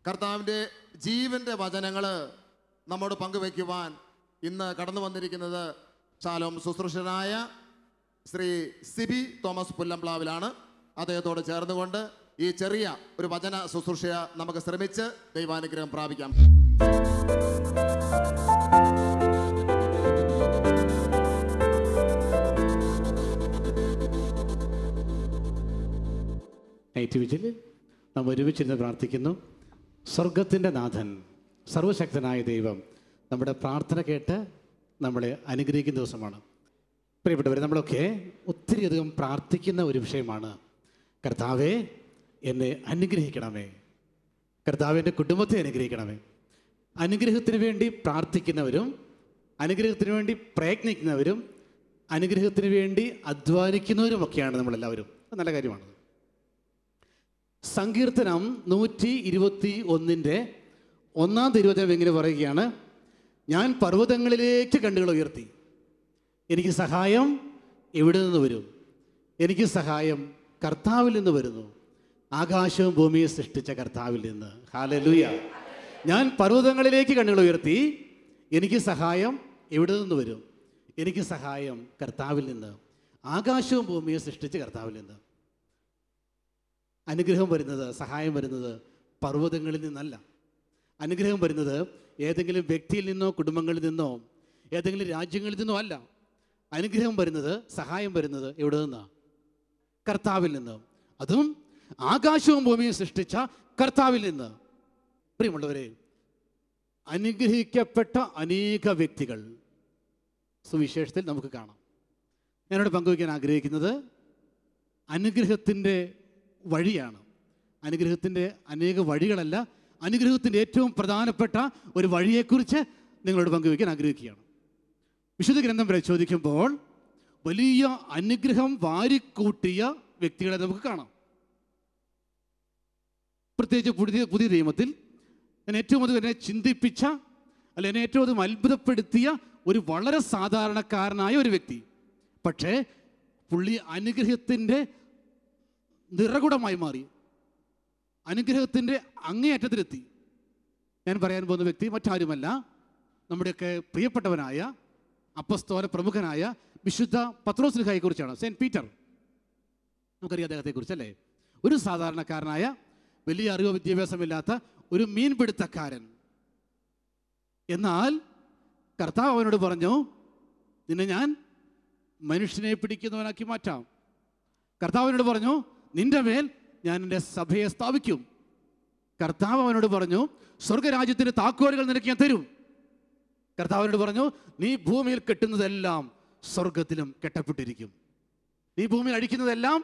കർത്താവിൻ്റെ ജീവൻ്റെ വചനങ്ങൾ നമ്മോട് പങ്കുവയ്ക്കുവാൻ ഇന്ന് കടന്നു വന്നിരിക്കുന്നത് ശാലോം ശുശ്രൂഷനായ ശ്രീ സിബി തോമസ് പുല്ലംപ്ലാവിലാണ്. അദ്ദേഹത്തോട് ചേർന്നുകൊണ്ട് ഈ ചെറിയ ഒരു വചന ശുശ്രൂഷ നമുക്ക് ശ്രമിച്ച് ദൈവാനുഗ്രഹം പ്രാപിക്കാം. നൈറ്റ് വിജിൽ നാം ഒരുമിച്ചിരുന്ന് പ്രാർത്ഥിക്കുന്നു. സ്വർഗത്തിൻ്റെ നാഥൻ, സർവശക്തനായ ദൈവം നമ്മുടെ പ്രാർത്ഥന കേട്ട് നമ്മളെ അനുഗ്രഹിക്കുന്ന ദിവസമാണ്. പ്രിയപ്പെട്ടവരെ, നമ്മളൊക്കെ ഒത്തിരിയധികം പ്രാർത്ഥിക്കുന്ന ഒരു വിഷയമാണ്, കർത്താവേ എന്നെ അനുഗ്രഹിക്കണമേ, കർത്താവേ എൻ്റെ കുടുംബത്തെ അനുഗ്രഹിക്കണമേ. അനുഗ്രഹത്തിന് വേണ്ടി പ്രാർത്ഥിക്കുന്നവരും അനുഗ്രഹത്തിന് വേണ്ടി പ്രയത്നിക്കുന്നവരും അനുഗ്രഹത്തിന് വേണ്ടി അധ്വാനിക്കുന്നവരുമൊക്കെയാണ് നമ്മളെല്ലാവരും. അത് നല്ല കാര്യമാണ്. സങ്കീർത്തനം 121 ഒന്നാം തിരുവചനം ഇങ്ങനെ പറയുകയാണ്, ഞാൻ പർവ്വതങ്ങളിലേക്ക് കണ്ണുകൾ ഉയർത്തി, എനിക്ക് സഹായം എവിടെ നിന്ന് വരും? എനിക്ക് സഹായം കർത്താവിൽ നിന്ന് വരുന്നു, ആകാശവും ഭൂമിയെ സൃഷ്ടിച്ച കർത്താവിൽ നിന്ന്. ഹല്ലേലൂയ. ഞാൻ പർവ്വതങ്ങളിലേക്ക് കണ്ണുകൾ ഉയർത്തി, എനിക്ക് സഹായം എവിടെ നിന്ന് വരും? എനിക്ക് സഹായം കർത്താവിൽ നിന്ന്, ആകാശവും ഭൂമിയെ സൃഷ്ടിച്ച കർത്താവിൽ നിന്ന്. അനുഗ്രഹം വരുന്നത്, സഹായം വരുന്നത് പർവ്വതങ്ങളിൽ നിന്നല്ല. അനുഗ്രഹം വരുന്നത് ഏതെങ്കിലും വ്യക്തിയിൽ നിന്നോ കുടുംബങ്ങളിൽ നിന്നോ ഏതെങ്കിലും രാജ്യങ്ങളിൽ നിന്നോ അല്ല. അനുഗ്രഹം വരുന്നത്, സഹായം വരുന്നത് എവിടെ നിന്നാണ്? കർത്താവിൽ നിന്ന്. അതും ആകാശവും ഭൂമിയും സൃഷ്ടിച്ച കർത്താവിൽ നിന്ന്. പ്രിയമുള്ളവരെ, അനുഗ്രഹിക്കപ്പെട്ട അനേക വ്യക്തികൾ സുവിശേഷത്തിൽ നമുക്ക് കാണാം. ഞാനിവിടെ പങ്കുവയ്ക്കാൻ ആഗ്രഹിക്കുന്നത് അനുഗ്രഹത്തിൻ്റെ വഴിയാണ്. അനുഗ്രഹത്തിൻ്റെ അനേക വഴികളല്ല, അനുഗ്രഹത്തിൻ്റെ ഏറ്റവും പ്രധാനപ്പെട്ട ഒരു വഴിയെക്കുറിച്ച് നിങ്ങളോട് പങ്കുവയ്ക്കാൻ ആഗ്രഹിക്കുകയാണ്. വിശുദ്ധ ഗ്രന്ഥം പരിശോധിക്കുമ്പോൾ വലിയ അനുഗ്രഹം വാരിക്കൂട്ടിയ വ്യക്തികളെ നമുക്ക് കാണാം. പ്രത്യേകിച്ച് പുതിയ നിയമത്തിൽ എന്നെ ഏറ്റവും അധികം എന്നെ ചിന്തിപ്പിച്ച, അല്ല എന്നെ ഏറ്റവും അധികം അത്ഭുതപ്പെടുത്തിയ ഒരു വളരെ സാധാരണക്കാരനായ ഒരു വ്യക്തി, പക്ഷേ പുള്ളി അനുഗ്രഹത്തിൻ്റെ നിറകുടമായി മാറി, അനുഗ്രഹത്തിൻ്റെ അങ്ങേയറ്റത്തിലെത്തി. ഞാൻ പറയാൻ പോകുന്ന വ്യക്തി മറ്റാരുമല്ല, നമ്മുടെയൊക്കെ പ്രിയപ്പെട്ടവനായ അപ്പസ്തോല പ്രമുഖനായ വിശുദ്ധ പത്രോസ്ലീഹായെക്കുറിച്ചാണ്. സെയിൻറ്റ് പീറ്റർ, നമുക്കറിയാം അദ്ദേഹത്തെക്കുറിച്ചല്ലേ. ഒരു സാധാരണക്കാരനായ, വലിയ അറിവോ വിദ്യാഭ്യാസമില്ലാത്ത ഒരു മീൻപിടുത്തക്കാരൻ. എന്നാൽ കർത്താവ് അവനോട് പറഞ്ഞു, നിന്നെ ഞാൻ മനുഷ്യനെ പിടിക്കുന്നവനാക്കി മാറ്റാം. കർത്താവിനോട് പറഞ്ഞു, നിന്റെ മേൽ ഞാൻ എൻ്റെ സഭയെ സ്ഥാപിക്കും. കർത്താവ് അവനോട് പറഞ്ഞു, സ്വർഗരാജ്യത്തിൻ്റെ താക്കോലുകൾ നിനക്ക് ഞാൻ തരും. കർത്താവിനോട് പറഞ്ഞു, നീ ഭൂമിയിൽ കെട്ടുന്നതെല്ലാം സ്വർഗത്തിലും കെട്ടപ്പെട്ടിരിക്കും, നീ ഭൂമിയിൽ അഴിക്കുന്നതെല്ലാം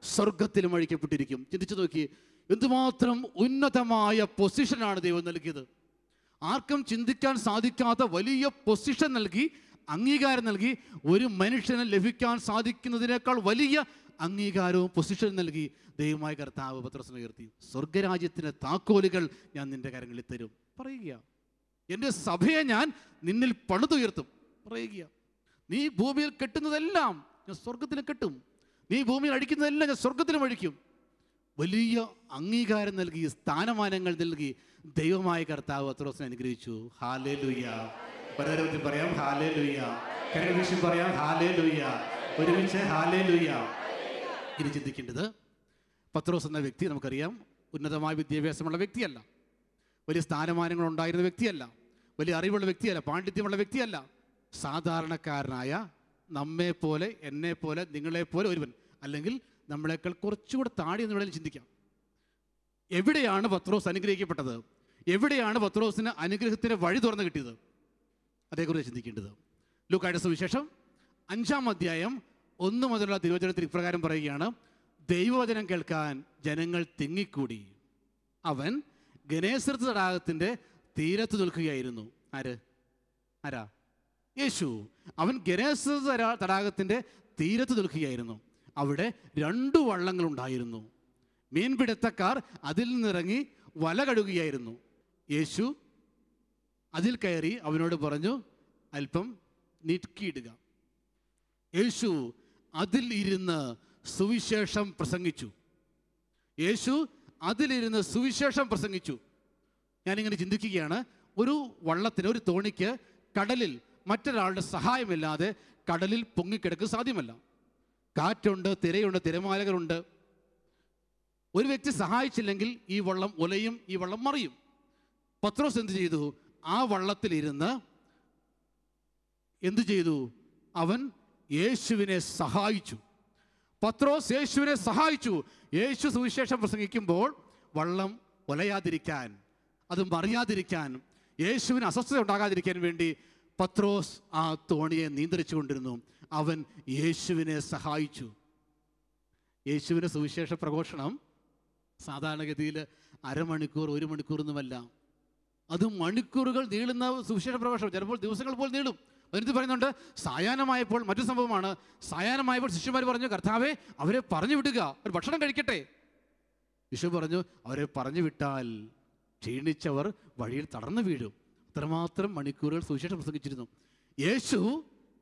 സ്വർഗത്തിലും അഴിക്കപ്പെട്ടിരിക്കും. ചിന്തിച്ചു നോക്കി, എന്തുമാത്രം ഉന്നതമായ പൊസിഷനാണ് ദൈവം നൽകിയത്. ആർക്കും ചിന്തിക്കാൻ സാധിക്കാത്ത വലിയ പൊസിഷൻ നൽകി, അംഗീകാരം നൽകി. ഒരു മനുഷ്യന് ലഭിക്കാൻ സാധിക്കുന്നതിനേക്കാൾ വലിയ അംഗീകാരവും പൊസിഷനും നൽകി ദൈവമായ കർത്താവ് പത്രോസിനെ ഉയർത്തി. സ്വർഗരാജ്യത്തിൻ്റെ താക്കോലുകൾ ഞാൻ നിന്റെ കരങ്ങളിൽ തരും. പറയുക, എൻ്റെ സഭയെ ഞാൻ നിന്നിൽ പണിതുയർത്തും. പറയുക, നീ ഭൂമിയിൽ കെട്ടുന്നതെല്ലാം ഞാൻ സ്വർഗത്തിലും കെട്ടും, നീ ഭൂമിയിൽ അഴിക്കുന്നതെല്ലാം ഞാൻ സ്വർഗത്തിലും അഴിക്കും. വലിയ അംഗീകാരം നൽകി, സ്ഥാനമാനങ്ങൾ നൽകി ദൈവമായ കർത്താവ് പത്രോസിനെ അനുഗ്രഹിച്ചു. ഹല്ലേലൂയ. പരമാവധി പറയാം ഹല്ലേലൂയ. കരങ്ങൾ പറയാം ഹല്ലേലൂയ. ഒരുമിച്ച് ഹല്ലേലൂയ. ഇനി ചിന്തിക്കേണ്ടത്, പത്രോസ് എന്ന വ്യക്തി നമുക്കറിയാം ഉന്നതമായ വിദ്യാഭ്യാസമുള്ള വ്യക്തിയല്ല, വലിയ സ്ഥാനമാനങ്ങൾ ഉണ്ടായിരുന്ന വ്യക്തിയല്ല, വലിയ അറിവുള്ള വ്യക്തിയല്ല, പാണ്ഡിത്യമുള്ള വ്യക്തിയല്ല. സാധാരണക്കാരനായ നമ്മെപ്പോലെ, എന്നെപ്പോലെ, നിങ്ങളെപ്പോലെ ഒരുവൻ, അല്ലെങ്കിൽ നമ്മളെക്കാൾ കുറച്ചുകൂടെ താഴെ എന്ന് വേണമെങ്കിൽ ചിന്തിക്കാം. എവിടെയാണ് പത്രോസ് അനുഗ്രഹിക്കപ്പെട്ടത്? എവിടെയാണ് പത്രോസിന് അനുഗ്രഹത്തിന് വഴി തുറന്നു കിട്ടിയത്? അതേക്കുറിച്ച് ചിന്തിക്കേണ്ടത്. ലൂക്കായുടെ സുവിശേഷം 5-ാം അധ്യായം 1 മുതലുള്ള തിരുവചനത്തിൽ ഇപ്രകാരം പറയുകയാണ്, ദൈവവചനം കേൾക്കാൻ ജനങ്ങൾ തിങ്ങിക്കൂടി. അവൻ ഗനേസരത്ത് തടാകത്തിൻ്റെ തീരത്ത് നിൽക്കുകയായിരുന്നു. ആരാ? യേശു. അവൻ ഗനേസരത്ത് തടാകത്തിൻ്റെ തീരത്ത് നിൽക്കുകയായിരുന്നു. അവിടെ 2 വള്ളങ്ങളുണ്ടായിരുന്നു. മീൻപിടുത്തക്കാർ അതിൽ നിന്നിറങ്ങി വല കഴുകുകയായിരുന്നു. യേശു അതിൽ കയറി അവനോട് പറഞ്ഞു, അല്പം നീക്കിയിടുക. യേശു അതിൽ ഇരുന്ന് സുവിശേഷം പ്രസംഗിച്ചു. യേശു അതിലിരുന്ന് സുവിശേഷം പ്രസംഗിച്ചു. ഞാനിങ്ങനെ ചിന്തിക്കുകയാണ്, ഒരു വള്ളത്തിന്, ഒരു തോണിക്ക് കടലിൽ മറ്റൊരാളുടെ സഹായമില്ലാതെ കടലിൽ പൊങ്ങിക്കിടക്കുക സാധ്യമല്ല. കാറ്റുണ്ട്, തിരയുണ്ട്, തിരമാലകളുണ്ട്. ഒരു വ്യക്തി സഹായിച്ചില്ലെങ്കിൽ ഈ വള്ളം ഉലയും, ഈ വള്ളം മറിയും. പത്രോസ് എന്ത് ചെയ്തു? ആ വള്ളത്തിലിരുന്ന് എന്തു ചെയ്തു? അവൻ യേശുവിനെ സഹായിച്ചു. പത്രോസ് യേശുവിനെ സഹായിച്ചു. യേശു സുവിശേഷം പ്രസംഗിക്കുമ്പോൾ വള്ളം ഉലയാതിരിക്കാൻ, അത് മറിയാതിരിക്കാൻ, യേശുവിന് അസ്വസ്ഥത ഉണ്ടാകാതിരിക്കാൻ വേണ്ടി പത്രോസ് ആ തോണിയെ നിയന്ത്രിച്ചു കൊണ്ടിരുന്നു. അവൻ യേശുവിനെ സഹായിച്ചു. യേശുവിൻ്റെ സുവിശേഷ പ്രഘോഷണം സാധാരണഗതിയിൽ അരമണിക്കൂർ, 1 മണിക്കൂറൊന്നുമല്ല. അത് മണിക്കൂറുകൾ നീളുന്ന സുവിശേഷ പ്രഘോഷണം, ചിലപ്പോൾ ദിവസങ്ങൾ പോലും നീളും. അതിനകത്ത് പറയുന്നുണ്ട്, സായാഹ്നമായപ്പോൾ, മറ്റു സംഭവമാണ്, സായാഹ്നമായപ്പോൾ ശിഷ്യന്മാർ പറഞ്ഞു, കർത്താവേ, അവരെ പറഞ്ഞു വിടുക, ഒരു ഭക്ഷണം കഴിക്കട്ടെ. യേശു പറഞ്ഞു, അവരെ പറഞ്ഞു വിട്ടാൽ ക്ഷീണിച്ചവർ വഴിയിൽ തളർന്നു വീഴും. അത്രമാത്രം മണിക്കൂറുകൾ സുവിശേഷം പ്രസംഗിച്ചിരുന്നു. യേശു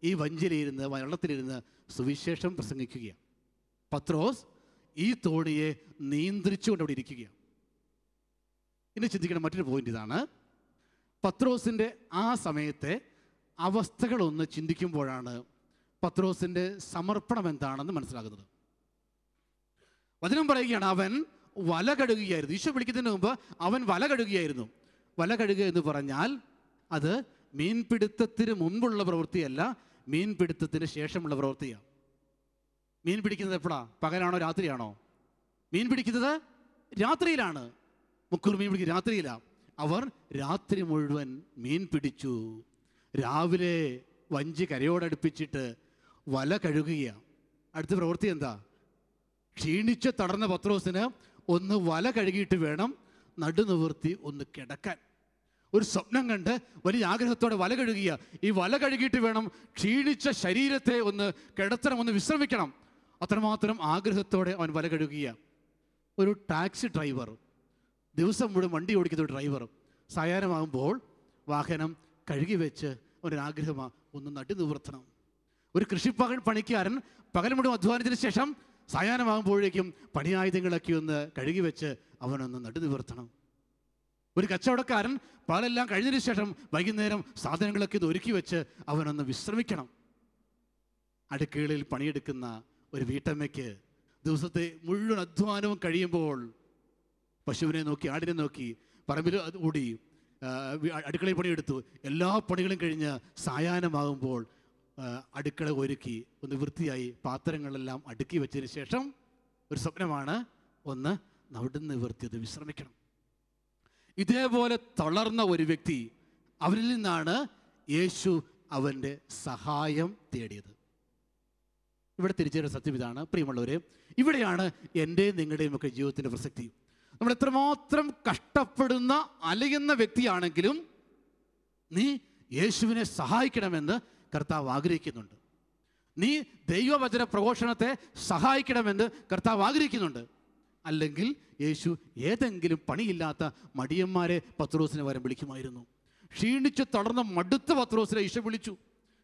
ഈ വഞ്ചിയിലിരുന്ന്, വള്ളത്തിലിരുന്ന് സുവിശേഷം പ്രസംഗിക്കുകയാണ്. പത്രോസ് ഈ തോണിയെ നിയന്ത്രിച്ചുകൊണ്ട് അവിടെ ഇരിക്കുകയാണ്. ഇനി ചിന്തിക്കേണ്ട മറ്റൊരു പോയിന്റ് ഇതാണ്, പത്രോസിൻ്റെ ആ സമയത്തെ അവസ്ഥകളൊന്ന് ചിന്തിക്കുമ്പോഴാണ് പത്രോസിൻ്റെ സമർപ്പണം എന്താണെന്ന് മനസ്സിലാകുന്നത്. വചനം പറയുകയാണ്, അവൻ വല കഴുകുകയായിരുന്നു. ഈശോ വിളിക്കുന്നതിന് മുമ്പ് അവൻ വല കഴുകുകയായിരുന്നു. വല കഴുകുക എന്ന് പറഞ്ഞാൽ അത് മീൻപിടുത്തത്തിന് മുൻപുള്ള പ്രവൃത്തിയല്ല, മീൻപിടുത്തത്തിന് ശേഷമുള്ള പ്രവൃത്തിയാണ്. മീൻ പിടിക്കുന്നത് എപ്പോഴാണ്? പകലാണോ രാത്രിയാണോ? മീൻ പിടിക്കുന്നത് രാത്രിയിലാണ്. മുക്കൂർ മീൻ പിടിക്കുന്നത് രാത്രിയിലാണ്. അവർ രാത്രി മുഴുവൻ മീൻ പിടിച്ചു. രാവിലെ വഞ്ചി കരയോടടുപ്പിച്ചിട്ട് വല കഴുകുകയാണ്. അടുത്ത പ്രവൃത്തി എന്താ? ക്ഷീണിച്ച് തളർന്ന പത്രോസിന് ഒന്ന് വല കഴുകിയിട്ട് വേണം നടുനിവർത്തി ഒന്ന് കിടക്കാൻ. ഒരു സ്വപ്നം കണ്ട് വലിയ ആഗ്രഹത്തോടെ വല കഴുകുക. ഈ വല കഴുകിയിട്ട് വേണം ക്ഷീണിച്ച ശരീരത്തെ ഒന്ന് കിടത്തണം, ഒന്ന് വിശ്രമിക്കണം. അത്രമാത്രം ആഗ്രഹത്തോടെ അവൻ വല കഴുകുക. ഒരു ടാക്സി ഡ്രൈവർ, ദിവസം മുഴുവൻ വണ്ടി ഓടിക്കുന്ന ഒരു ഡ്രൈവർ, സായാഹ്നമാകുമ്പോൾ വാഹനം കഴുകി വെച്ച് ഒരാഗ്രഹമാണ് ഒന്ന് നട്ടു നിവർത്തണം. ഒരു പണിക്കാരൻ പകൽ മുഴുവൻ അധ്വാനത്തിന് ശേഷം സായാഹ്നമാകുമ്പോഴേക്കും പണിയായുധങ്ങളൊക്കെ ഒന്ന് കഴുകി വെച്ച് അവനൊന്ന് നട്ടു നിവർത്തണം. ഒരു കച്ചവടക്കാരൻ പകലെല്ലാം കഴിഞ്ഞതിന് ശേഷം വൈകുന്നേരം സാധനങ്ങളൊക്കെ ഇത് ഒരുക്കി വെച്ച് അവനൊന്ന് വിശ്രമിക്കണം. അടുക്കളയിൽ പണിയെടുക്കുന്ന ഒരു വീട്ടമ്മയ്ക്ക് ദിവസത്തെ മുഴുവൻ അധ്വാനവും കഴിയുമ്പോൾ പശുവിനെ നോക്കി, ആടിനെ നോക്കി, പറമ്പിൽ ഓടി, അടുക്കളയിൽ പണിയെടുത്തു, എല്ലാ പണികളും കഴിഞ്ഞ് സായാഹ്നമാകുമ്പോൾ അടുക്കള ഒരുക്കി ഒന്ന് വൃത്തിയായി പാത്രങ്ങളെല്ലാം അടുക്കി വെച്ചതിന് ശേഷം ഒരു സ്വപ്നമാണ് ഒന്ന് നടുന്ന് നിവർത്തിയത് വിശ്രമിക്കണം. ഇതേപോലെ തളർന്ന ഒരു വ്യക്തി, അവരിൽ നിന്നാണ് യേശു അവൻ്റെ സഹായം തേടിയത്. ഇവിടെ തിരിച്ചറിയുന്ന സത്യം ഇതാണ് പ്രിയമുള്ളവരെ, ഇവിടെയാണ് എൻ്റെ നിങ്ങളുടെയും ഒക്കെ ജീവിതത്തിൻ്റെ പ്രസക്തി. നമ്മൾ എത്രമാത്രം കഷ്ടപ്പെടുന്ന അലയുന്ന വ്യക്തിയാണെങ്കിലും നീ യേശുവിനെ സഹായിക്കണമെന്ന് കർത്താവ് ആഗ്രഹിക്കുന്നുണ്ട്. നീ ദൈവവചന പ്രഘോഷണത്തെ സഹായിക്കണമെന്ന് കർത്താവ് ആഗ്രഹിക്കുന്നുണ്ട്. അല്ലെങ്കിൽ യേശു ഏതെങ്കിലും പണിയില്ലാത്ത മടിയന്മാരെ പത്രോസിനെ വരെ വിളിക്കുമായിരുന്നു. ക്ഷീണിച്ച് തളർന്ന മടുത്ത പത്രോസിനെ ഈശോ വിളിച്ചു.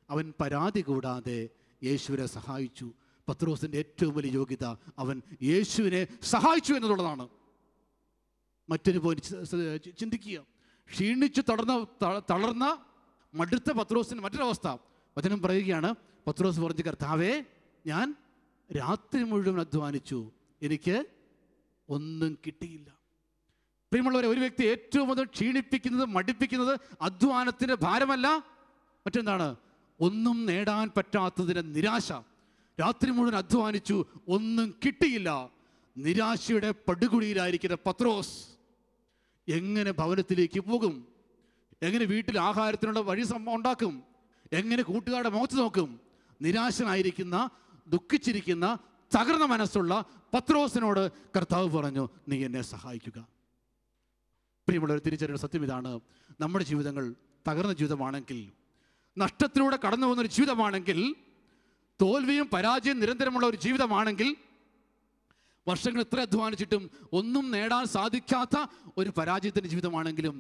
അവൻ പരാതി കൂടാതെ യേശുവിനെ സഹായിച്ചു. പത്രോസിൻ്റെ ഏറ്റവും വലിയ യോഗ്യത അവൻ യേശുവിനെ സഹായിച്ചു എന്നുള്ളതാണ്. മറ്റൊരു പോയിന്റ് ചിന്തിക്കുക. ക്ഷീണിച്ച് തളർന്ന മടുത്ത പത്രോസിന് മറ്റൊരവസ്ഥ. വചനം പറയുകയാണ്, പത്രോസ് പറഞ്ഞു, കർത്താവേ, ഞാൻ രാത്രി മുഴുവൻ അധ്വാനിച്ചു, എനിക്ക് ഒന്നും കിട്ടിയില്ല. പ്രിയമുള്ളവരെ, ഒരു വ്യക്തി ഏറ്റവും കൂടുതൽ ക്ഷീണിപ്പിക്കുന്നത്, മടുപ്പിക്കുന്നത് അധ്വാനത്തിൻ്റെ ഭാരമല്ല, മറ്റെന്താണ്? ഒന്നും നേടാൻ പറ്റാത്തതിൻ്റെ നിരാശ. രാത്രി മുഴുവൻ അധ്വാനിച്ചു, ഒന്നും കിട്ടിയില്ല. നിരാശയുടെ പടുകുഴിയിലായിരിക്കുന്ന പത്രോസ് എങ്ങനെ ഭവനത്തിലേക്ക് പോകും? എങ്ങനെ വീട്ടിൽ ആഹാരത്തിനുള്ള വഴി ഉണ്ടാക്കും? എങ്ങനെ കൂട്ടുകാരുടെ മുഖത്ത് നോക്കും? നിരാശനായിരിക്കുന്ന, ദുഃഖിച്ചിരിക്കുന്ന, തകർന്ന മനസ്സുള്ള പത്രോസിനോട് കർത്താവ് പറഞ്ഞു, നീ എന്നെ സഹായിക്കുക. പ്രിയമുള്ളവർ, തിരിച്ചറിയുന്ന സത്യം ഇതാണ്, നമ്മുടെ ജീവിതങ്ങൾ തകർന്ന ജീവിതമാണെങ്കിൽ, നഷ്ടത്തിലൂടെ കടന്നു പോകുന്ന ഒരു ജീവിതമാണെങ്കിൽ, തോൽവിയും പരാജയം നിരന്തരമുള്ള ഒരു ജീവിതമാണെങ്കിൽ, വർഷങ്ങൾ എത്ര അധ്വാനിച്ചിട്ടും ഒന്നും നേടാൻ സാധിക്കാത്ത ഒരു പരാജയത്തിൻ്റെ ജീവിതമാണെങ്കിലും,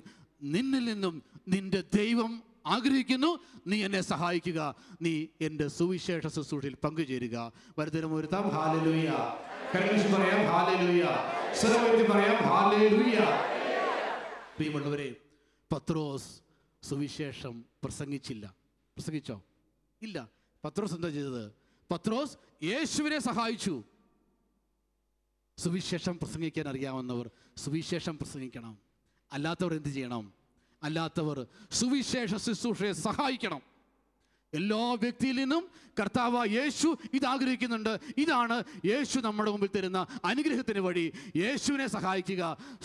നിന്നിൽ നിന്നും നിന്റെ ദൈവം ആഗ്രഹിക്കുന്നു, നീ എന്നെ സഹായിക്കുക, നീ എൻ്റെ സുവിശേഷ ശുശ്രൂഷയിൽ പങ്കുചേരുക. വരുതരം ഒരുത്താം ഹല്ലേലൂയ, കൈവീശി പറയാം ഹല്ലേലൂയ, സ്വരമുയർത്തി പറയാം ഹല്ലേലൂയ. പ്രിയമുള്ളവരെ, പത്രോസ് സുവിശേഷം പ്രസംഗിച്ചോ? ഇല്ല. പത്രോസ് എന്താ ചെയ്തത്? പത്രോസ് യേശുവിനെ സഹായിച്ചു. സുവിശേഷം പ്രസംഗിക്കാൻ അറിയാവുന്നവർ സുവിശേഷം പ്രസംഗിക്കണം. അല്ലാത്തവർ എന്ത് ചെയ്യണം? അല്ലാത്തവർ സുവിശേഷ ശുശ്രൂഷയെ സഹായിക്കണം. എല്ലാ വ്യക്തിയിൽ നിന്നും കർത്താവ് യേശു ഇതാഗ്രഹിക്കുന്നുണ്ട്. ഇതാണ് യേശു നമ്മുടെ മുമ്പിൽ തരുന്ന അനുഗ്രഹത്തിന് വഴി. യേശുവിനെ സഹായിക്കുക,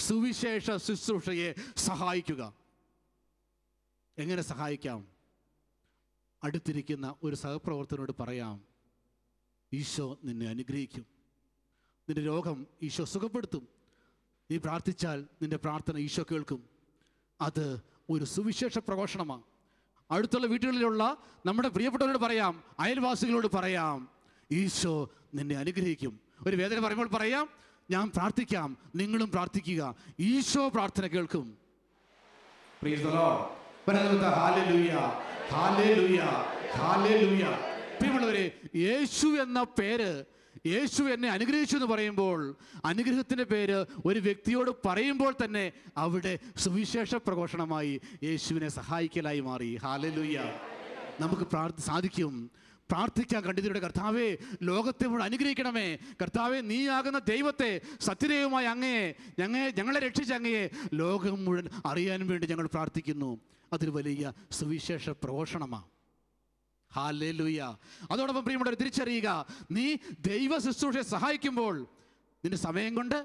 സുവിശേഷ ശുശ്രൂഷയെ സഹായിക്കുക. എങ്ങനെ സഹായിക്കാം? അടുത്തിരിക്കുന്ന ഒരു സഹപ്രവർത്തകനോട് പറയാം, ഈശോ നിന്നെ അനുഗ്രഹിക്കും, നിന്റെ രോഗം ഈശോ സുഖപ്പെടുത്തും, നീ പ്രാർത്ഥിച്ചാൽ നിന്റെ പ്രാർത്ഥന ഈശോ കേൾക്കും. അത് ഒരു സുവിശേഷ പ്രഘോഷണമാണ്. അടുത്തുള്ള വീടുകളിലുള്ള നമ്മുടെ പ്രിയപ്പെട്ടവരോട് പറയാം, അയൽവാസികളോട് പറയാം, ഈശോ നിന്നെ അനുഗ്രഹിക്കും. ഒരു വേദന പറയുമ്പോൾ പറയാം, ഞാൻ പ്രാർത്ഥിക്കാം, നിങ്ങളും പ്രാർത്ഥിക്കുക, ഈശോ പ്രാർത്ഥന കേൾക്കും. പ്രിയമുള്ളവരെ, യേശു എന്ന പേര്, യേശു എന്നെ അനുഗ്രഹിച്ചു എന്ന് പറയുമ്പോൾ, അനുഗ്രഹത്തിൻ്റെ പേര് ഒരു വ്യക്തിയോട് പറയുമ്പോൾ തന്നെ അവിടെ സുവിശേഷ പ്രഘോഷണമായി യേശുവിനെ സഹായിക്കലായി മാറി. ഹല്ലേലൂയ. നമുക്ക് സാധിക്കും പ്രാർത്ഥിക്കാൻ. കണ്ടിതിലൂടെ കർത്താവേ, ലോകത്തെ മുഴുവൻ അനുഗ്രഹിക്കണമേ. കർത്താവേ, നീയാകുന്ന ദൈവത്തെ, സത്യദൈവമായ അങ്ങയെ, ഞങ്ങളെ രക്ഷിച്ച അങ്ങയെ ലോകം മുഴുവൻ അറിയാൻ വേണ്ടി ഞങ്ങൾ പ്രാർത്ഥിക്കുന്നു. അതൊരു വലിയ സുവിശേഷ പ്രഘോഷണമാണ്. ഹല്ലേലൂയ. അതോടൊപ്പം പ്രിയമുള്ളവരെ, തിരിച്ചറിയുക, നീ ദൈവ ശുശ്രൂഷയെ സഹായിക്കുമ്പോൾ നിന്റെ സമയം കൊണ്ട്,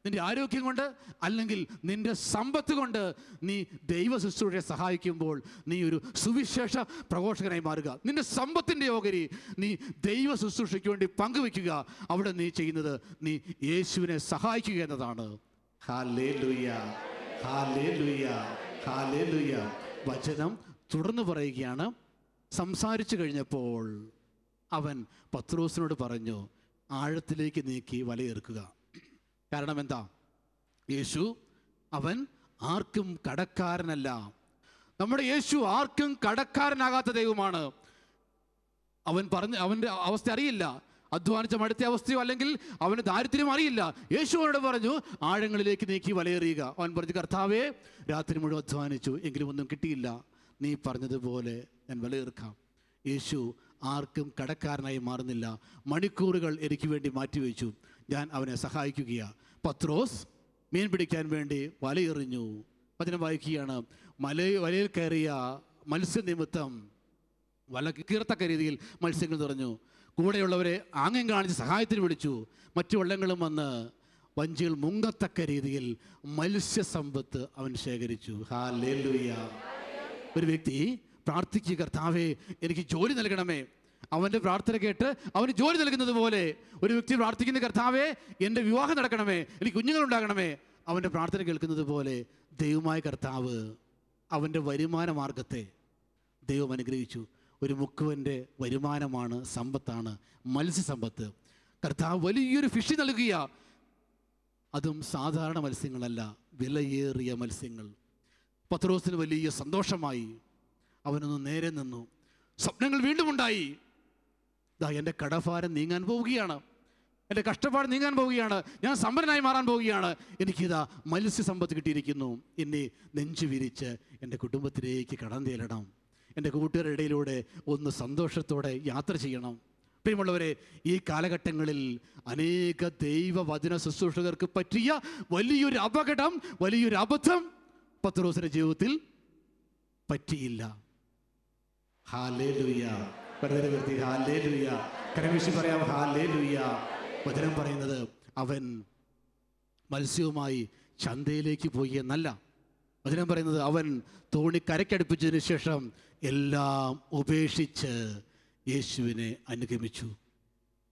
നിന്റെ ആരോഗ്യം കൊണ്ട്, അല്ലെങ്കിൽ നിന്റെ സമ്പത്ത് കൊണ്ട് നീ ദൈവ ശുശ്രൂഷയെ സഹായിക്കുമ്പോൾ നീ ഒരു സുവിശേഷ പ്രഘോഷകനായി മാറുക. നിന്റെ സമ്പത്തിൻ്റെ ഓഹരി നീ ദൈവ ശുശ്രൂഷയ്ക്ക് വേണ്ടി പങ്കുവെക്കുക. അവിടെ നീ ചെയ്യുന്നത് നീ യേശുവിനെ സഹായിക്കുക എന്നതാണ്. ഹല്ലേലൂയ, ഹല്ലേലൂയ, ഹല്ലേലൂയ. വചനം തുടർന്ന് പറയുകയാണ്, സംസാരിച്ചു കഴിഞ്ഞപ്പോൾ അവൻ പത്രോസിനോട് പറഞ്ഞു, ആഴത്തിലേക്ക് നീക്കി വലയെറുക്കുക. കാരണം എന്താ? യേശു അവൻ ആർക്കും കടക്കാരനല്ല. നമ്മുടെ യേശു ആർക്കും കടക്കാരനാകാത്ത ദൈവമാണ്. അവൻ്റെ അവസ്ഥ അറിയില്ല, അധ്വാനിച്ച മടുത്ത അവസ്ഥയോ അല്ലെങ്കിൽ അവന് ദാരിദ്ര്യം അറിയില്ല. യേശു അവനോട് പറഞ്ഞു, ആഴങ്ങളിലേക്ക് നീക്കി വലയെറിയുക. അവൻ പറഞ്ഞു, കർത്താവേ, രാത്രി മുഴുവൻ അധ്വാനിച്ചു, എങ്കിലും ഒന്നും കിട്ടിയില്ല, നീ പറഞ്ഞതുപോലെ ഞാൻ വലയെറുക്കാം. യേശു ആർക്കും കടക്കാരനായി മാറുന്നില്ല. മണിക്കൂറുകൾ എനിക്ക് വേണ്ടി മാറ്റിവെച്ചു, ഞാൻ അവനെ സഹായിക്കുകയാണ്. പത്രോസ് മീൻ പിടിക്കാൻ വേണ്ടി വലയെറിഞ്ഞു. വചനം വായിക്കുകയാണ്, വലയിൽ കയറിയ മത്സ്യനിമിത്തം വല കീർത്തക്ക രീതിയിൽ മത്സ്യങ്ങൾ നിറഞ്ഞു. കൂടെയുള്ളവരെ ആംഗ്യം കാണിച്ച് സഹായത്തിന് വിളിച്ചു. മറ്റു വള്ളങ്ങളും വന്ന് വഞ്ചികൾ മുങ്ങത്തക്ക രീതിയിൽ മത്സ്യസമ്പത്ത് അവൻ ശേഖരിച്ചു. ഹല്ലേലൂയ. ഒരു വ്യക്തി പ്രാർത്ഥിക്കുക, കർത്താവേ, എനിക്ക് ജോലി നൽകണമേ. അവൻ്റെ പ്രാർത്ഥന കേട്ട് അവന് ജോലി നൽകുന്നത് പോലെ ഒരു വ്യക്തി പ്രാർത്ഥിക്കുന്ന, കർത്താവേ, എൻ്റെ വിവാഹം നടക്കണമേ, എനിക്ക് കുഞ്ഞുങ്ങളുണ്ടാകണമേ. അവൻ്റെ പ്രാർത്ഥന കേൾക്കുന്നത് പോലെ ദൈവമായ കർത്താവ് അവൻ്റെ വരുമാന മാർഗത്തെ ദൈവം അനുഗ്രഹിച്ചു. ഒരു മുക്കുവൻ്റെ വരുമാനമാണ്, സമ്പത്താണ് മത്സ്യസമ്പത്ത്. കർത്താവ് വലിയൊരു ഫിഷ് നൽകുക. അതും സാധാരണ മത്സ്യങ്ങളല്ല, വിലയേറിയ മത്സ്യങ്ങൾ. പത്രോസിന് വലിയ സന്തോഷമായി. അവനൊന്ന് നേരെ നിന്നു. സ്വപ്നങ്ങൾ വീണ്ടും ഉണ്ടായി. എൻ്റെ കടഭാരം നീങ്ങാൻ പോവുകയാണ്, എൻ്റെ കഷ്ടപ്പാട് നീങ്ങാൻ പോവുകയാണ്, ഞാൻ സമ്പന്നനായി മാറാൻ പോവുകയാണ്, എനിക്കിതാ മത്സ്യസമ്പത്ത് കിട്ടിയിരിക്കുന്നു. എന്നെ നെഞ്ചു വിരിച്ച് എൻ്റെ കുടുംബത്തിലേക്ക് കടന്നു ചെല്ലണം, എൻ്റെ കൂട്ടുകാരുടെ ഇടയിലൂടെ ഒന്ന് സന്തോഷത്തോടെ യാത്ര ചെയ്യണം. പ്രിയമുള്ളവരെ, ഈ കാലഘട്ടങ്ങളിൽ അനേക ദൈവവചന ശുശ്രൂഷകർക്ക് പറ്റിയ വലിയൊരു അപകടം, വലിയൊരു അബദ്ധം പത്രോസിന്റെ ജീവിതത്തിൽ പറ്റിയില്ല. ഹല്ലേലൂയ. ഹല്ലേലൂയ. കരവീശി പറയാം, ഹല്ലേലൂയ. വചനം പറയുന്നത് അവൻ മത്സ്യവുമായി ചന്തയിലേക്ക് പോയി എന്നല്ല. വചനം പറയുന്നത് അവൻ തോണി കരയ്ക്കടുപ്പിച്ചതിന് ശേഷം എല്ലാം ഉപേക്ഷിച്ച് യേശുവിനെ അനുഗമിച്ചു.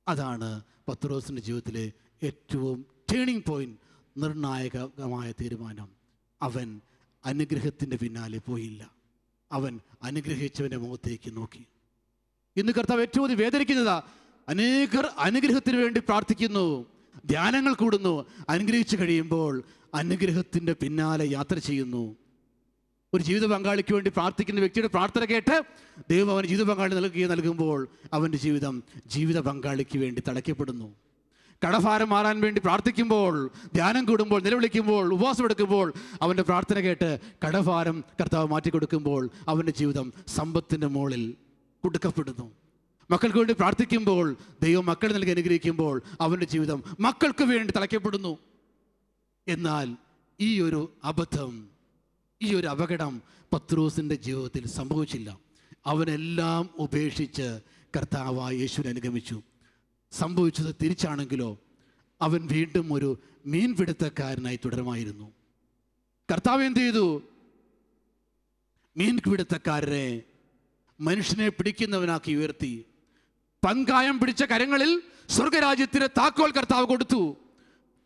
അതാണ് പത്രോസിൻ്റെ ജീവിതത്തിലെ ഏറ്റവും ടേണിംഗ് പോയിന്റ്, നിർണായകമായ തീരുമാനം. അവൻ അനുഗ്രഹത്തിൻ്റെ പിന്നാലെ പോയില്ല, അവൻ അനുഗ്രഹിച്ചവൻ്റെ മുഖത്തേക്ക് നോക്കി. ഇന്ന് കർത്താവ് ഏറ്റവും അധികം വേദനിക്കുന്നതാ, അനേകർ അനുഗ്രഹത്തിന് വേണ്ടി പ്രാർത്ഥിക്കുന്നു, ധ്യാനങ്ങൾ കൂടുന്നു, അനുഗ്രഹിച്ചു കഴിയുമ്പോൾ അനുഗ്രഹത്തിൻ്റെ പിന്നാലെ യാത്ര ചെയ്യുന്നു. ഒരു ജീവിത പങ്കാളിക്ക് വേണ്ടി പ്രാർത്ഥിക്കുന്ന വ്യക്തിയുടെ പ്രാർത്ഥന കേട്ട് ദൈവം അവന് ജീവിത പങ്കാളി നൽകുമ്പോൾ അവൻ്റെ ജീവിതം ജീവിത പങ്കാളിക്ക് വേണ്ടി തടയ്ക്കപ്പെടുന്നു. കടഭാരം മാറാൻ വേണ്ടി പ്രാർത്ഥിക്കുമ്പോൾ, ധ്യാനം കൂടുമ്പോൾ, നിലവിളിക്കുമ്പോൾ, ഉപവാസം എടുക്കുമ്പോൾ അവൻ്റെ പ്രാർത്ഥന കേട്ട് കടഭാരം കർത്താവ് മാറ്റിക്കൊടുക്കുമ്പോൾ അവൻ്റെ ജീവിതം സമ്പത്തിൻ്റെ മുകളിൽ കൊടുക്കപ്പെടുന്നു. മക്കൾക്ക് വേണ്ടി പ്രാർത്ഥിക്കുമ്പോൾ ദൈവം മക്കൾ നൽകി അനുഗ്രഹിക്കുമ്പോൾ അവൻ്റെ ജീവിതം മക്കൾക്ക് വേണ്ടി തളയ്ക്കപ്പെടുന്നു. എന്നാൽ ഈ ഒരു അബദ്ധം, ഈ ഒരു അപകടം പത്രോസിൻ്റെ ജീവിതത്തിൽ സംഭവിച്ചില്ല. അവനെല്ലാം ഉപേക്ഷിച്ച് കർത്താവായ യേശുവിനെ അനുഗമിച്ചു. സംഭവിച്ചത് തിരിച്ചാണെങ്കിലോ അവൻ വീണ്ടും ഒരു മീൻപിടുത്തക്കാരനായി തുടരുമായിരുന്നു. കർത്താവ് എന്ത് ചെയ്തു? മീൻപിടുത്തക്കാരനെ മനുഷ്യനെ പിടിക്കുന്നവനാക്കി ഉയർത്തി. പങ്കായം പിടിച്ച കരങ്ങളിൽ സ്വർഗരാജ്യത്തിന് താക്കോൽ കർത്താവ് കൊടുത്തു.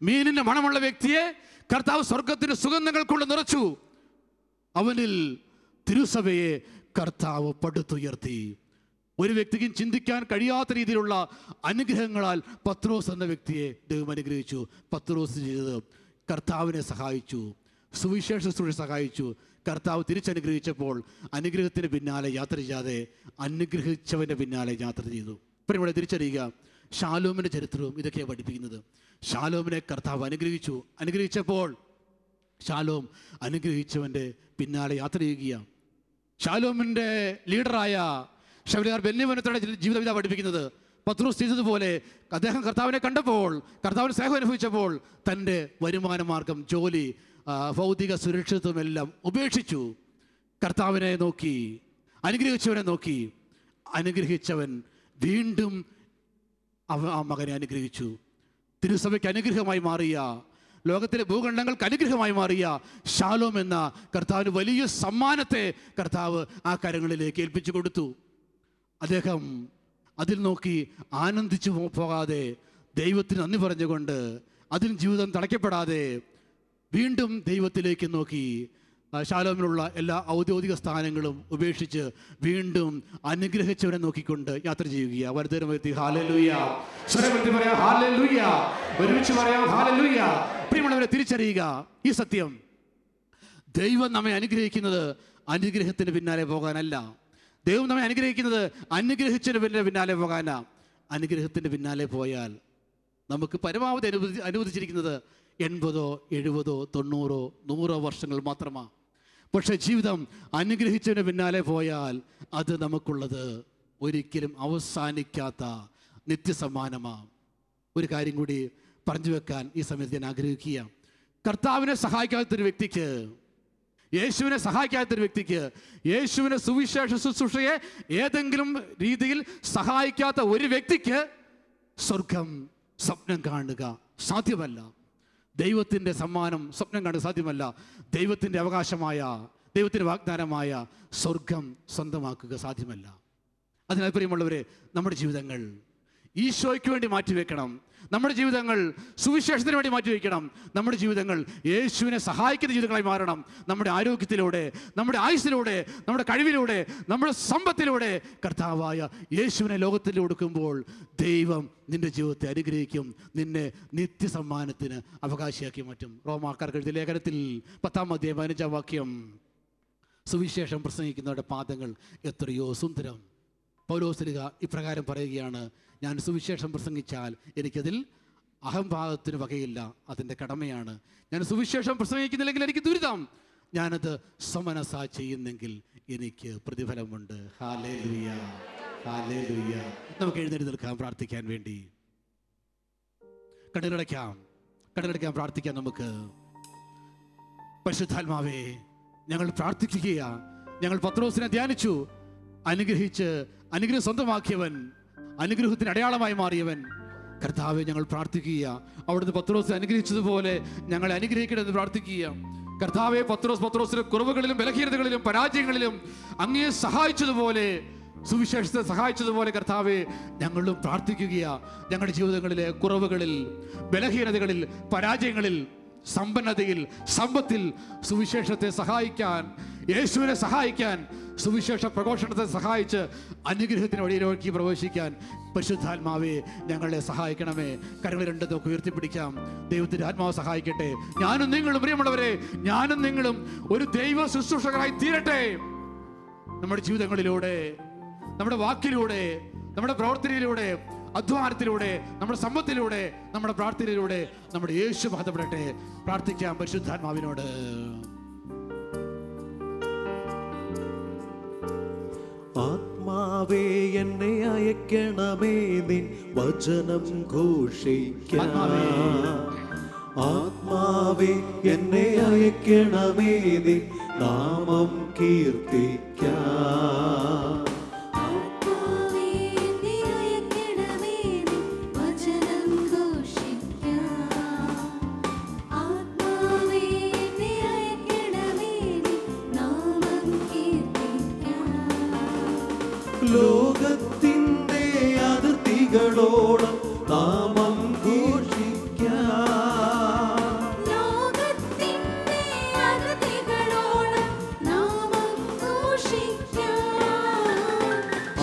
മീനിന്റെ മണമുള്ള വ്യക്തിയെ കർത്താവ് സ്വർഗത്തിന്റെ സുഗന്ധങ്ങൾ കൊണ്ട് നിറച്ചു. അവനിൽ തിരുസഭയെ കർത്താവ് പടുത്തുയർത്തി. ഒരു വ്യക്തിക്കും ചിന്തിക്കാൻ കഴിയാത്ത രീതിയിലുള്ള അനുഗ്രഹങ്ങളാൽ പത്രോസ് എന്ന വ്യക്തിയെ ദൈവം അനുഗ്രഹിച്ചു. പത്രോസ് ചെയ്തത് കർത്താവിനെ സഹായിച്ചു, സുവിശേഷ ശുശ്രൂഷ സഹായിച്ചു. കർത്താവ് തിരിച്ചനുഗ്രഹിച്ചപ്പോൾ അനുഗ്രഹത്തിന് പിന്നാലെ യാത്ര ചെയ്യാതെ അനുഗ്രഹിച്ചവൻ്റെ പിന്നാലെ യാത്ര ചെയ്തു. ഇപ്പോൾ ഇവിടെ തിരിച്ചറിയുക, ശാലോമിൻ്റെ ചരിത്രവും ഇതൊക്കെയാണ് പഠിപ്പിക്കുന്നത്. ശാലോമിനെ കർത്താവ് അനുഗ്രഹിച്ചപ്പോൾ ശാലോം അനുഗ്രഹിച്ചവൻ്റെ പിന്നാലെ യാത്ര ചെയ്യുകയാണ്. ശാലോമിൻ്റെ ലീഡറായ ശമരിയാർ ബെന്യാമീനയുടെ ജീവിതം ഇതാണ് പഠിപ്പിക്കുന്നത്. പത്രോസ് ചെയ്തതുപോലെ അദ്ദേഹം കർത്താവിനെ കണ്ടപ്പോൾ, കർത്താവിന് സ്നേഹം അനുഭവിച്ചപ്പോൾ തൻ്റെ വരുമാന മാർഗം, ജോലി, ഭൗതിക സുരക്ഷിതത്വമെല്ലാം ഉപേക്ഷിച്ചു. കർത്താവിനെ നോക്കി, അനുഗ്രഹിച്ചവനെ നോക്കി. അനുഗ്രഹിച്ചവൻ വീണ്ടും ആ മകനെ അനുഗ്രഹിച്ചു. തിരുസഭയ്ക്ക് അനുഗ്രഹമായി മാറിയ, ലോകത്തിലെ ഭൂഖണ്ഡങ്ങൾക്ക് അനുഗ്രഹമായി മാറിയ ശാലോം എന്ന കർത്താവിന് വലിയ സമ്മാനത്തെ കർത്താവ് ആ കരങ്ങളിലേക്ക് ഏൽപ്പിച്ചു കൊടുത്തു. അദ്ദേഹം അതിൽ നോക്കി ആനന്ദിച്ചു പോകാതെ, ദൈവത്തിന് നന്ദി പറഞ്ഞുകൊണ്ട്, അതിൽ ജീവിതം തളയ്ക്കപ്പെടാതെ വീണ്ടും ദൈവത്തിലേക്ക് നോക്കി ശാലോമിലുള്ള എല്ലാ ഔദ്യോഗിക സ്ഥാനങ്ങളും ഉപേക്ഷിച്ച് വീണ്ടും അനുഗ്രഹിച്ചവരെ നോക്കിക്കൊണ്ട് യാത്ര ചെയ്യുക. വലുതരമെത്തി ഹല്ലേലൂയ, സ്വരമെത്തി പറയാം ഹല്ലേലൂയ, ഒരുമിച്ച് പറയാം ഹല്ലേലൂയ. പ്രിയമുള്ളവരെ, തിരിച്ചറിയുക ഈ സത്യം. ദൈവം നമ്മെ അനുഗ്രഹിക്കുന്നത് അനുഗ്രഹത്തിന് പിന്നാലെ പോകാനല്ല. ദൈവം നമ്മെ അനുഗ്രഹിക്കുന്നത് അനുഗ്രഹിച്ചതിന് പിന്നാലെ പോകാനാ. അനുഗ്രഹത്തിൻ്റെ പിന്നാലെ പോയാൽ നമുക്ക് പരമാവധി അനുവദിച്ചിരിക്കുന്നത് 80, 70, 90, 100 വർഷങ്ങൾ മാത്രമാണ്. പക്ഷേ ജീവിതം അനുഗ്രഹിച്ചതിന് പിന്നാലെ പോയാൽ അത് നമുക്കുള്ളത് ഒരിക്കലും അവസാനിക്കാത്ത നിത്യസമ്മാനമാണ്. ഒരു കാര്യം കൂടി പറഞ്ഞു വെക്കാൻ ഈ സമയത്ത് ഞാൻ ആഗ്രഹിക്കുക. കർത്താവിനെ സഹായിക്കാത്തൊരു വ്യക്തിക്ക്, യേശുവിനെ സഹായിക്കാത്തൊരു വ്യക്തിക്ക്, യേശുവിനെ സുവിശേഷ ശുശ്രൂഷയെ ഏതെങ്കിലും രീതിയിൽ സഹായിക്കാത്ത ഒരു വ്യക്തിക്ക് സ്വർഗം സ്വപ്നം കാണുക സാധ്യമല്ല. ദൈവത്തിൻ്റെ സമ്മാനം സ്വപ്നം കാണുക സാധ്യമല്ല. ദൈവത്തിൻ്റെ അവകാശമായ, ദൈവത്തിൻ്റെ വാഗ്ദാനമായ സ്വർഗം സ്വന്തമാക്കുക സാധ്യമല്ല. അതിനാൽ പ്രിയമുള്ളവരെ, നമ്മുടെ ജീവിതങ്ങൾ ഈശോയ്ക്ക് വേണ്ടി മാറ്റിവെക്കണം. നമ്മുടെ ജീവിതങ്ങൾ സുവിശേഷത്തിന് വേണ്ടി മാറ്റിവെക്കണം. നമ്മുടെ ജീവിതങ്ങൾ യേശുവിനെ സഹായിക്കുന്ന ജീവിതങ്ങളായി മാറണം. നമ്മുടെ ആരോഗ്യത്തിലൂടെ, നമ്മുടെ ആയുസ്സിലൂടെ, നമ്മുടെ കഴിവിലൂടെ, നമ്മുടെ സമ്പത്തിലൂടെ കർത്താവായ യേശുവിനെ ലോകത്തിൽ കൊടുക്കുമ്പോൾ ദൈവം നിന്റെ ജീവിതത്തെ അനുഗ്രഹിക്കും, നിന്നെ നിത്യസമ്മാനത്തിന് അവകാശിയാക്കി മാറ്റും. റോമാക്കാർക്ക് എഴുതിയ ലേഖനത്തിൽ 10-ാം അധ്യായം 15-ാം വാക്യം, സുവിശേഷം പ്രസംഗിക്കുന്നവരുടെ പാദങ്ങൾ എത്രയോ സുന്ദരം. പൗലോസ്ലീഹ ഇപ്രകാരം പറയുകയാണ്, ഞാൻ സുവിശേഷം പ്രസംഗിച്ചാൽ എനിക്കതിൽ അഹംഭാവത്തിന് വകയില്ല, അതിൻ്റെ കടമയാണ്. ഞാൻ സുവിശേഷം പ്രസംഗിക്കുന്നില്ലെങ്കിൽ എനിക്ക് ദുരിതം, ഞാനത് സമനസാ ചെയ്യുന്നെങ്കിൽ എനിക്ക് പ്രതിഫലമുണ്ട്. ഹല്ലേലൂയ, ഹല്ലേലൂയ. നമുക്ക് എഴുന്നേറ്റ് നിൽക്കാം പ്രാർത്ഥിക്കാൻ വേണ്ടി. കണ്ണുകളടയ്ക്കാം പ്രാർത്ഥിക്കാം. നമുക്ക് പരിശുദ്ധാത്മാവേ, ഞങ്ങൾ പ്രാർത്ഥിക്കുകയാ. ഞങ്ങൾ പത്രോസിനെ ധ്യാനിച്ചു. അനുഗ്രഹം സ്വന്തമാക്കിയവൻ, അനുഗ്രഹത്തിന് അടയാളമായി മാറിയവൻ കർത്താവെ, ഞങ്ങൾ പ്രാർത്ഥിക്കുക. അവിടുന്ന് പത്രോസിനെ അനുഗ്രഹിച്ചതുപോലെ ഞങ്ങളെ അനുഗ്രഹിക്കണമെന്ന് പ്രാർത്ഥിക്കുക. കർത്താവെ, പത്രോസിന്റെ കുറവുകളിലും ബലഹീനതകളിലും പരാജയങ്ങളിലും അങ്ങയെ സഹായിച്ചതുപോലെ, സുവിശേഷത്തെ സഹായിച്ചതുപോലെ കർത്താവെ, ഞങ്ങളും പ്രാർത്ഥിക്കുകയാ. ഞങ്ങളുടെ ജീവിതങ്ങളിലെ കുറവുകളിൽ, ബലഹീനതകളിൽ, പരാജയങ്ങളിൽ, സമ്പന്നതയിൽ, സമ്പത്തിൽ സുവിശേഷത്തെ സഹായിക്കാൻ, യേശുവിനെ സഹായിക്കാൻ, സുവിശേഷ പ്രഘോഷണത്തെ സഹായിച്ച് അനുഗ്രഹത്തിന് വഴിയിലേക്ക് പ്രവേശിക്കാൻ പരിശുദ്ധാത്മാവേ ഞങ്ങളെ സഹായിക്കണമേ. കരങ്ങൾ രണ്ടും നമുക്ക് ഉയർത്തിപ്പിടിക്കാം. ദൈവത്തിൻ്റെ ആത്മാവ് സഹായിക്കട്ടെ. ഞാനും നിങ്ങളും, പ്രിയമുള്ളവരെ, ഞാനും നിങ്ങളും ഒരു ദൈവ ശുശ്രൂഷകരായി തീരട്ടെ. നമ്മുടെ ജീവിതങ്ങളിലൂടെ, നമ്മുടെ വാക്കിലൂടെ, നമ്മുടെ പ്രവർത്തനയിലൂടെ അധ്വാനത്തിലൂടെ, നമ്മുടെ സമ്പത്തിലൂടെ, നമ്മുടെ പ്രാർത്ഥനയിലൂടെ നമ്മുടെ യേശു മഹത്വപ്പെടട്ടെ. പ്രാർത്ഥിക്കാം പരിശുദ്ധാത്മാവിനോട്. ആത്മാവേ എന്നെ അയക്കണമേ നിൻ വചനം ഘോഷിക്കാൻ. ആത്മാവേ എന്നെ അയക്കണമേ നിൻ നാമം കീർത്തിക്കാൻ. ലോകത്തിൻ്റെ അതിർത്തികളോളം നാമം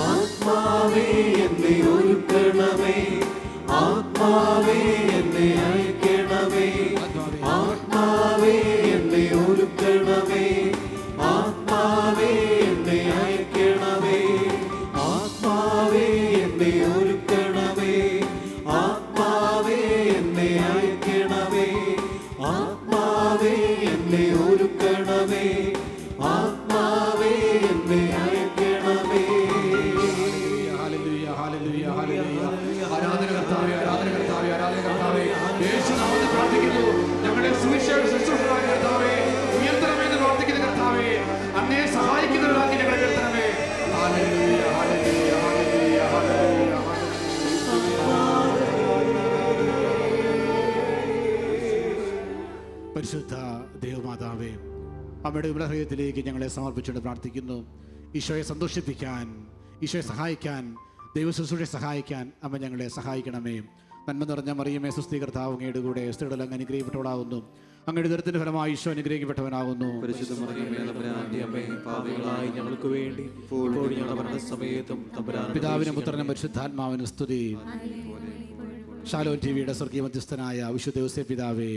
ആത്മാവേ എന്നെ ഒരുക്കണമേ, ആത്മാവേ എന്നെ അയക്കണമേ, ആത്മാവേ എന്നെ ഒരുക്കണമേ, ആത്മാവേ എന്നെ അയക്കണമേ, ആത്മാവേ എന്നെ ഒരുക്കണമേ, ആത്മാവേ എന്നെ അയക്കണമേ, ആത്മാവേ എന്നെ ഒരുക്കണമേ, ആത്മാവേ എന്നെ അയക്കണമേ. ആരാധന കർത്താവേ, ആരാധന കർത്താവേ, ആരാധന കർത്താവേ. യേശുനാമത്തിൽ പ്രാർത്ഥിക്കുന്നു. ഞങ്ങളുടെ സുവിശേഷ ശുശ്രൂഷകരായ കർത്താവേ, ഉയർത്തണമെന്ന് പ്രാർത്ഥിക്കുന്ന കർത്താവേ, അങ്ങേ സഹായിക്കുന്നവരാക്കി ഞങ്ങളെ ഉയർത്തണമേ. ഹല്ലേലൂയ, ഹല്ലേലൂയ, ഹല്ലേലൂയ, ഹല്ലേലൂയ, ഹല്ലേലൂയ. പരിശുദ്ധ ദേവമാതാവേ, അമ്മയുടെ വിമല ഹൃദയത്തിലേക്ക് ഞങ്ങളെ സമർപ്പിച്ചുകൊണ്ട് പ്രാർത്ഥിക്കുന്നു. ഈശോയെ സന്തോഷിപ്പിക്കാൻ, ഈശോയെ സഹായിക്കാൻ, ദൈവശുശ്രൂഷയെ സഹായിക്കാൻ അമ്മ ഞങ്ങളെ സഹായിക്കണമേ. നന്മ നിറഞ്ഞ മറിയമേ, സുസ്ഥി കർത്താവ് അങ്ങയുടെ കൂടെ, സ്ത്രീകളിൽ അങ്ങ് അനുഗ്രഹിക്കപ്പെട്ടവളാകുന്നു. അങ്ങയുടെ ദുരിതത്തിന്റെ ഫലമായി ഈശോ അനുഗ്രഹിക്കപ്പെട്ടവനാകുന്നു. പിതാവിനും പുത്രനും പരിശുദ്ധാത്മാവിനും സ്തുതി. ഷാലോൻ ടിവിയുടെ സ്വർഗീയ മധ്യസ്ഥനായ വിശുദ്ധ യോസേപ്പ് പിതാവേ,